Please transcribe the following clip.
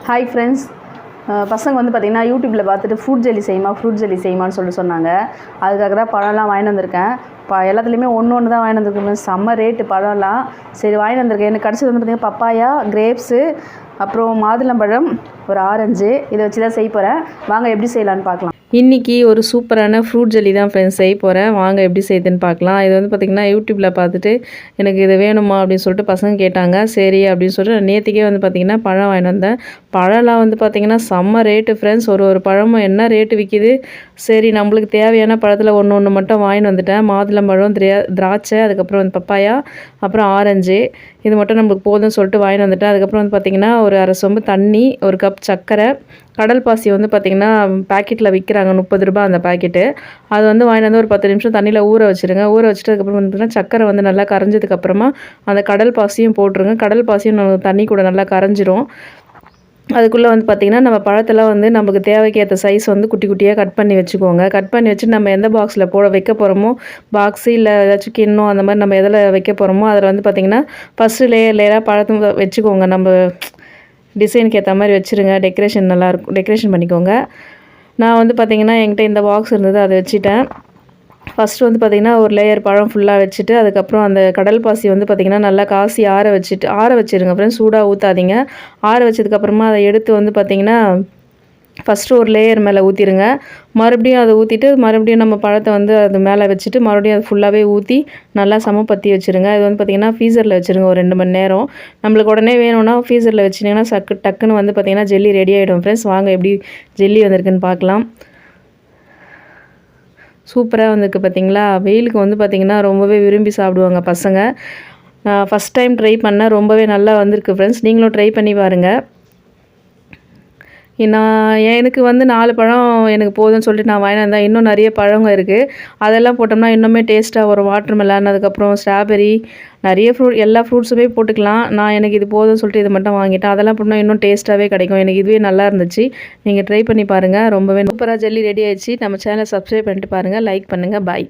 Hi friends, பசங்க வந்து பார்த்திங்கன்னா யூடியூப்பில் பார்த்துட்டு ஃப்ரூட் ஜெல்லி செய்யுமான்னு சொன்னாங்க. அதுக்காக தான் பழம்லாம் வாங்கிட்டு வந்திருக்கேன். எல்லாத்துலேயுமே ஒன்று தான் வாங்கிட்டு வந்திருக்கேன். செம்ம ரேட்டு பழம்லாம். சரி வாங்கிட்டு வந்திருக்கேன். எனக்கு கிடச்சது வந்து பார்த்திங்கன்னா பப்பாயா, கிரேப்ஸு, அப்புறம் மாதுளம்பழம், ஒரு ஆரஞ்சு. இதை வச்சு தான் செய்ய போகிறேன். வாங்க எப்படி செய்யலான்னு பார்க்கலாம். இன்றைக்கி ஒரு சூப்பரான ஃப்ரூட் ஜெல்லி தான் ஃப்ரெண்ட்ஸ் செய்ய போகிறேன். வாங்க எப்படி செய்யுதுன்னு பார்க்கலாம். இது வந்து பார்த்திங்கன்னா யூடியூப்பில் பார்த்துட்டு எனக்கு இது வேணுமா அப்படின்னு சொல்லிட்டு பசங்க கேட்டாங்க. சரி அப்படின்னு சொல்லிட்டு நேற்றுக்கே வந்து பார்த்திங்கன்னா பழம் வாங்கிட்டு வந்தேன். பழம்லாம் வந்து பார்த்திங்கன்னா செம்ம ரேட்டு ஃப்ரெண்ட்ஸ். ஒரு பழமும் என்ன ரேட்டு விற்கிது. சரி நம்மளுக்கு தேவையான பழத்தில் ஒன்று மட்டும் வாங்கிட்டு வந்துட்டேன். மாதுளம்பழம், திராட்சை, அதுக்கப்புறம் வந்து பப்பாயா, அப்புறம் ஆரஞ்சு. இது மட்டும் நம்மளுக்கு போதும்னு சொல்லிட்டு வாங்கிட்டு வந்துட்டேன். அதுக்கப்புறம் வந்து பார்த்திங்கன்னா ஒரு அரை சொம்பு தண்ணி, ஒரு கப் சர்க்கரை, கடல் பாசி வந்து பார்த்திங்கன்னா பேக்கெட்டில் விற்கிறாங்க 30 ரூபா அந்த பேக்கெட்டு. அது வந்து வாங்கிட்டு வந்து ஒரு 10 நிமிஷம் தண்ணியில் ஊற வச்சுருங்க. ஊற வச்சுட்டு அதுக்கப்புறம் வந்து பார்த்திங்கன்னா சர்க்கரை வந்து நல்லா கரைஞ்சதுக்கப்புறமா அந்த கடல் பாசியும் போட்டுருங்க. கடல் பாசியும் நம்ம தண்ணி கூட நல்லா கரைஞ்சிரும். அதுக்குள்ளே வந்து பார்த்திங்கன்னா நம்ம பழத்தெல்லாம் வந்து நமக்கு தேவைக்கேற்ற சைஸ் வந்து குட்டி குட்டியாக கட் பண்ணி வச்சுக்கோங்க. கட் பண்ணி வச்சு நம்ம எந்த பாக்ஸில் வைக்க போகிறோமோ, பாக்ஸு இல்லை ஏதாச்சும் கிண்ணம் அந்த மாதிரி நம்ம எதில் வைக்க போகிறோமோ அதில் வந்து பார்த்திங்கன்னா ஃபஸ்ட்டு லேயராக பழத்தை வச்சுக்கோங்க. நம்ம டிசைனுக்கு ஏற்ற மாதிரி வச்சுருங்க. டெக்கரேஷன் பண்ணிக்கோங்க. நான் வந்து பார்த்திங்கன்னா என்கிட்ட இந்த பாக்ஸ் இருந்தது, அதை வச்சுட்டேன். ஃபஸ்ட்டு வந்து பார்த்திங்கன்னா ஒரு லேயர் பழம் ஃபுல்லாக வச்சுட்டு அதுக்கப்புறம் அந்த கடல் பாசி வந்து பார்த்திங்கன்னா நல்லா காசி ஆற வச்சுருங்க ஃப்ரெண்ட்ஸ். சூடாக ஊற்றாதீங்க. ஆற வச்சதுக்கப்புறமா அதை எடுத்து வந்து பார்த்திங்கன்னா ஃபஸ்ட்டு ஒரு லேயர் மேலே ஊற்றிடுங்க. மறுபடியும் அதை ஊற்றிட்டு மறுபடியும் நம்ம பழத்தை வந்து அது மேலே வச்சுட்டு மறுபடியும் அது ஃபுல்லாகவே ஊற்றி நல்லா சமப்படுத்தி வச்சுருங்க. இது வந்து பார்த்திங்கன்னா ஃப்ரீசரில் வச்சுருங்க ஒரு 2 மணி நேரம். நம்மளுக்கு உடனே வேணும்னா ஃப்ரீசரில் வச்சிங்கன்னா டக்குன்னு வந்து பார்த்திங்கன்னா ஜெல்லி ரெடி ஆகிடும் ஃப்ரெண்ட்ஸ். வாங்க எப்படி ஜெல்லி வந்திருக்குன்னு பார்க்கலாம். சூப்பராக வந்திருக்கு பார்த்திங்களா. வெயிலுக்கு வந்து பார்த்திங்கன்னா ரொம்பவே விரும்பி சாப்பிடுவாங்க பசங்க. நான் ஃபஸ்ட் டைம் ட்ரை பண்ணேன். ரொம்பவே நல்லா வந்திருக்கு ஃப்ரெண்ட்ஸ். நீங்களும் ட்ரை பண்ணி பாருங்கள். எனக்கு வந்து 4 பழம் எனக்கு போதும்னு சொல்லிட்டு நான் வாங்கிட்டு வந்தேன். இன்னும் நிறைய பழங்க இருக்குது. அதெல்லாம் போட்டோம்னா இன்னுமே டேஸ்ட்டாக வரும். வாட்டர்மெலன், அதுக்கப்புறம் ஸ்ட்ராபெரி, நிறைய எல்லா ஃப்ரூட்ஸுமே போட்டுக்கலாம். எனக்கு இது போதும்னு சொல்லிட்டு இது மட்டும் வாங்கிட்டேன். அதெல்லாம் போட்டால் இன்னும் டேஸ்ட்டாகவே கிடைக்கும். எனக்கு இதுவே நல்லா இருந்துச்சு. நீங்கள் ட்ரை பண்ணி பாருங்கள். ரொம்பவே சூப்பராக ஜெல்லி ரெடி ஆயிடுச்சு. நம்ம சேனலை சப்ஸ்கிரைப் பண்ணிட்டு பாருங்கள். லைக் பண்ணுங்கள். பாய்.